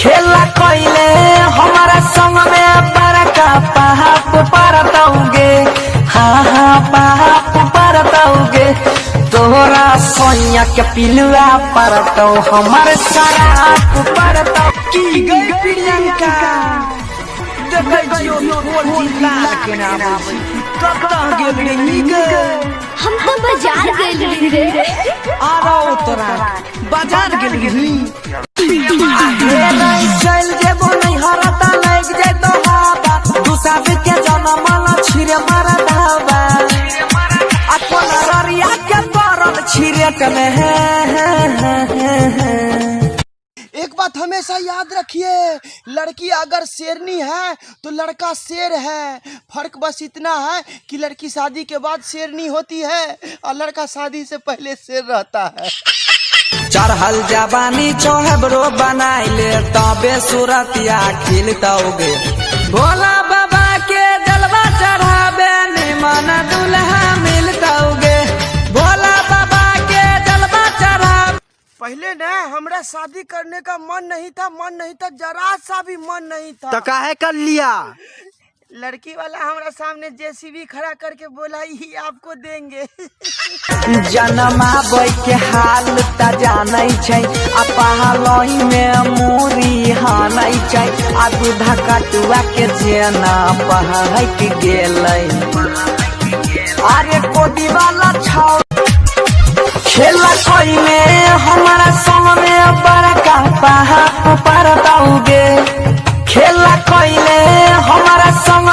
खेला कोइले हमारा संग में बड़का पाप परतौगे। हाँ हाँ पाप परतौगे। तोरा सोनिया के पिलुआ परतौ हमारे शराब परतौ। की गई प्रियंका देखै जियो फोन लाल के नाम कतऽ गेल रही गे? हम तो बाजार गेल रही रे। आरो तोरा बाजार गेल रही? चल जेबो नहीं हरता लग जाए तो हाबा दूसरा के जन्म न छिरे मारा धाबा अपन ररिया के परल छिरेट में है। एक बात हमेशा याद रखिए, लड़की अगर शेरनी है तो लड़का शेर है। फर्क बस इतना है कि लड़की शादी के बाद शेरनी होती है और लड़का शादी से पहले शेर रहता है। चढ़ल जवानी चौहबरो बनाइले तबे सूरतिया खिलतौगे। भोला बाबा के जलवा चढ़ाबे निमन दुल्हा मिलतौगे। भोला बाबा के जलवा चढ़ाबे। पहले ना हमरा शादी करने का मन नहीं था, जरा सा भी मन नहीं था। तो काहे कर लिया? लड़की वाला हमारा सामने जेसीबी खड़ा करके बोला ये आपको देंगे। जन्माबै के हाल त जानै छै आ पहलई में मूरी हानै छै आ दूधा कटुआ के जेना पहक गेलै। अरे कोदी वाला छौ खेला कोई में हमारा संग में बड़का पाप परतौगे। खेला कोई में हमारा संग